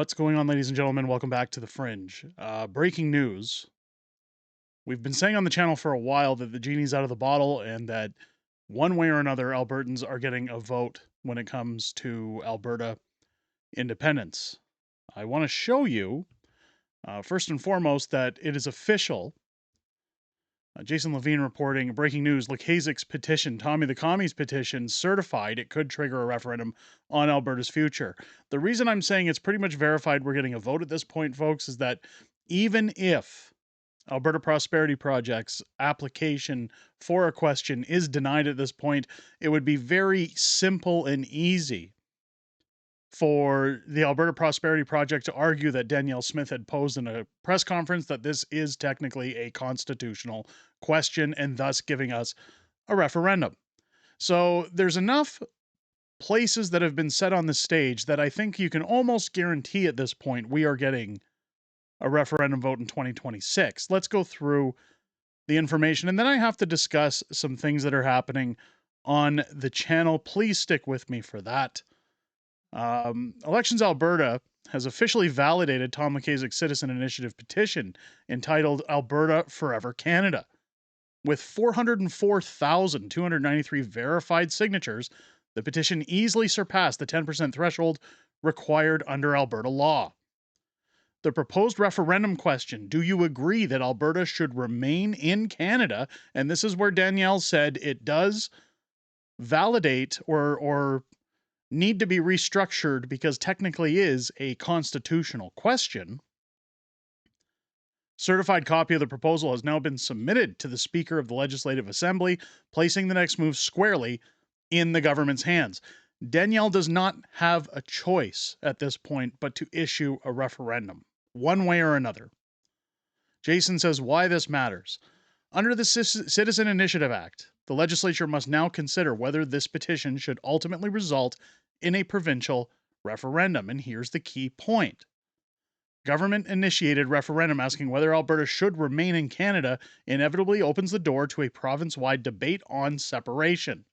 What's going on, ladies and gentlemen? Welcome back to the Fringe. Breaking news. We've been saying on the channel for a while that the genie's out of the bottle and that one way or another, Albertans are getting a vote when it comes to Alberta independence. I want to show you, first and foremost, that it is official. Jason Levine reporting, breaking news, Lukaszik's petition, Tommy the Commie's petition, certified it could trigger a referendum on Alberta's future. The reason I'm saying it's pretty much verified we're getting a vote at this point, folks, is that even if Alberta Prosperity Project's application for a question is denied at this point, it would be very simple and easy for the Alberta Prosperity Project to argue that Danielle Smith had posed in a press conference that this is technically a constitutional question and thus giving us a referendum. So there's enough places that have been set on the stage that I think you can almost guarantee at this point we are getting a referendum vote in 2026. Let's go through the information, and then I have to discuss some things that are happening on the channel. Please stick with me for that. Elections Alberta has officially validated Tom Lukaszik's Citizen Initiative petition entitled Alberta Forever Canada. With 404,293 verified signatures, the petition easily surpassed the 10% threshold required under Alberta law. The proposed referendum question, do you agree that Alberta should remain in Canada? And this is where Danielle said it does validate or need to be restructured because technically is a constitutional question. Certified copy of the proposal has now been submitted to the Speaker of the Legislative Assembly, placing the next move squarely in the government's hands. Danielle does not have a choice at this point but to issue a referendum, one way or another. Jason says why this matters. Under the Citizen Initiative Act, the legislature must now consider whether this petition should ultimately result in a provincial referendum. And here's the key point. Government-initiated referendum asking whether Alberta should remain in Canada inevitably opens the door to a province-wide debate on separation.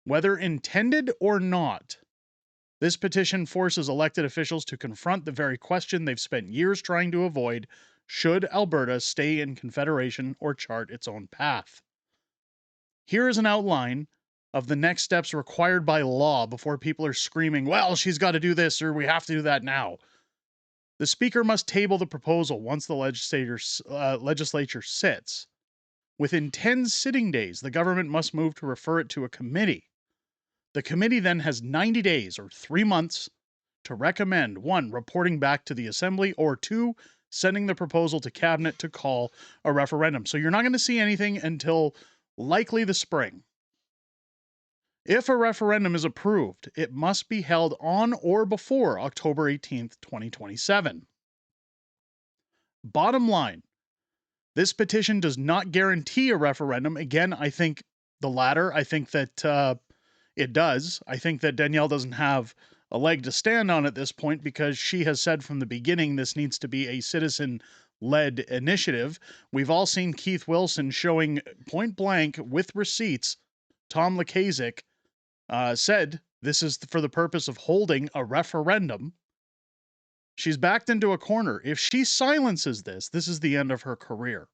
Whether intended or not, this petition forces elected officials to confront the very question they've spent years trying to avoid: should Alberta stay in Confederation or chart its own path? Here is an outline of the next steps required by law before people are screaming, well, she's got to do this or we have to do that now. The Speaker must table the proposal once the legislature sits. Within 10 sitting days, the government must move to refer it to a committee. The committee then has 90 days or 3 months to recommend, 1, reporting back to the Assembly, or 2, sending the proposal to Cabinet to call a referendum. So you're not going to see anything until likely the spring. If a referendum is approved, it must be held on or before October 18th, 2027. Bottom line, this petition does not guarantee a referendum. Again, I think the latter. I think that it does. I think that Danielle doesn't have a leg to stand on at this point because she has said from the beginning this needs to be a citizen-led initiative. We've all seen Keith Wilson showing point blank with receipts Tom Lukaczik said this is for the purpose of holding a referendum. She's backed into a corner. If she silences this, this is the end of her career.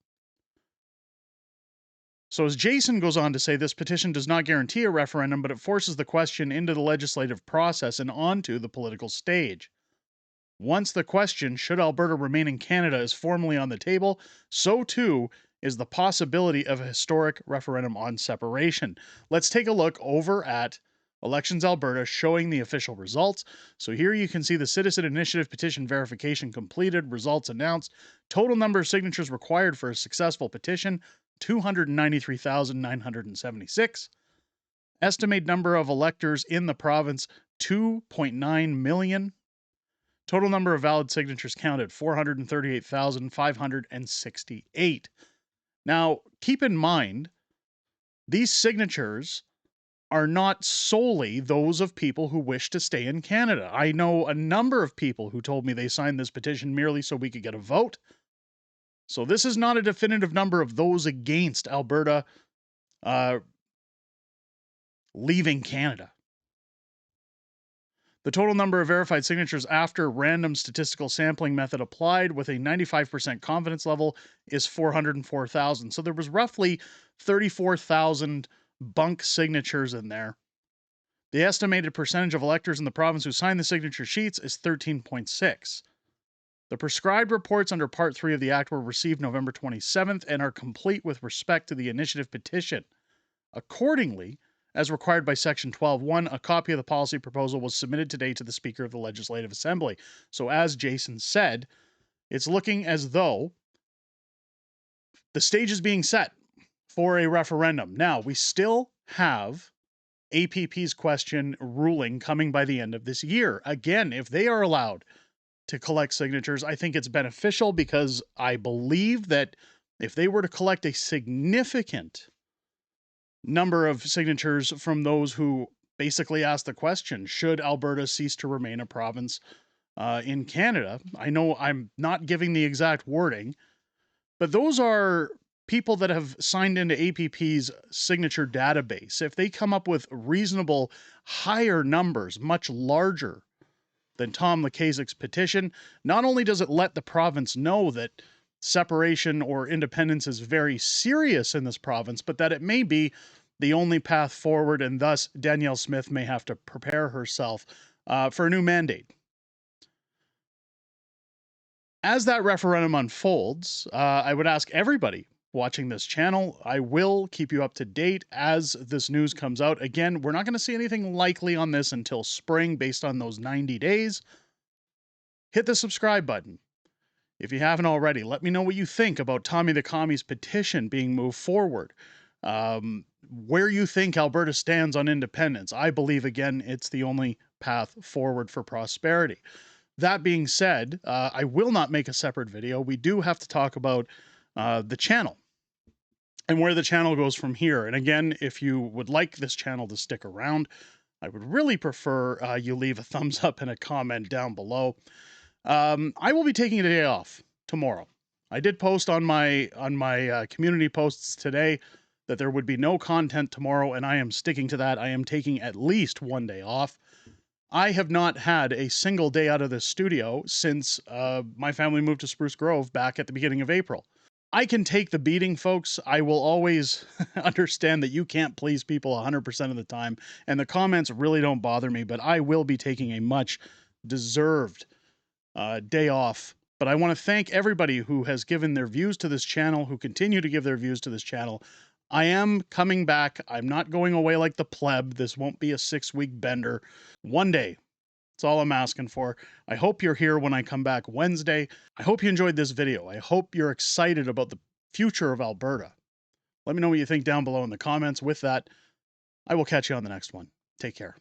So as Jason goes on to say, this petition does not guarantee a referendum, but it forces the question into the legislative process and onto the political stage. Once the question, should Alberta remain in Canada, is formally on the table, so too is the possibility of a historic referendum on separation. Let's take a look over at Elections Alberta showing the official results. So here you can see the Citizen Initiative petition verification completed, results announced, total number of signatures required for a successful petition, 293,976. Estimated number of electors in the province, 2.9 million. Total number of valid signatures counted, 438,568. Now, keep in mind, these signatures are not solely those of people who wish to stay in Canada. I know a number of people who told me they signed this petition merely so we could get a vote. So this is not a definitive number of those against Alberta leaving Canada. The total number of verified signatures after random statistical sampling method applied with a 95% confidence level is 404,000. So there was roughly 34,000 bunk signatures in there. The estimated percentage of electors in the province who signed the signature sheets is 13.6. The prescribed reports under Part 3 of the Act were received November 27th and are complete with respect to the initiative petition. Accordingly, as required by Section 12.1, a copy of the policy proposal was submitted today to the Speaker of the Legislative Assembly. So as Jason said, it's looking as though the stage is being set for a referendum. Now, we still have APP's question ruling coming by the end of this year. Again, if they are allowed to collect signatures, I think it's beneficial because I believe that if they were to collect a significant number of signatures from those who basically asked the question, should Alberta cease to remain a province in Canada? I know I'm not giving the exact wording, but those are people that have signed into APP's signature database. If they come up with reasonable, higher numbers, much larger than Tom Lukaszik's petition, not only does it let the province know that separation or independence is very serious in this province, but that it may be the only path forward, and thus Danielle Smith may have to prepare herself for a new mandate. As that referendum unfolds, I would ask everybody watching this channel, I will keep you up to date as this news comes out. Again, we're not going to see anything likely on this until spring based on those 90 days. Hit the subscribe button. If you haven't already, let me know what you think about Tommy the Commie's petition being moved forward. Where you think Alberta stands on independence. I believe, again, it's the only path forward for prosperity. That being said, I will not make a separate video. We do have to talk about the channel and where the channel goes from here. And again, if you would like this channel to stick around, I would really prefer you leave a thumbs up and a comment down below. I will be taking a day off tomorrow. I did post on my community posts today that there would be no content tomorrow, and I am sticking to that. I am taking at least one day off. I have not had a single day out of this studio since my family moved to Spruce Grove back at the beginning of April. I can take the beating, folks. I will always understand that you can't please people 100% of the time, and the comments really don't bother me, but I will be taking a much deserved day off. But I want to thank everybody who has given their views to this channel, who continue to give their views to this channel. I am coming back. I'm not going away like the pleb. This won't be a 6-week bender. One day. That's all I'm asking for. I hope you're here when I come back Wednesday. I hope you enjoyed this video. I hope you're excited about the future of Alberta. Let me know what you think down below in the comments. With that, I will catch you on the next one. Take care.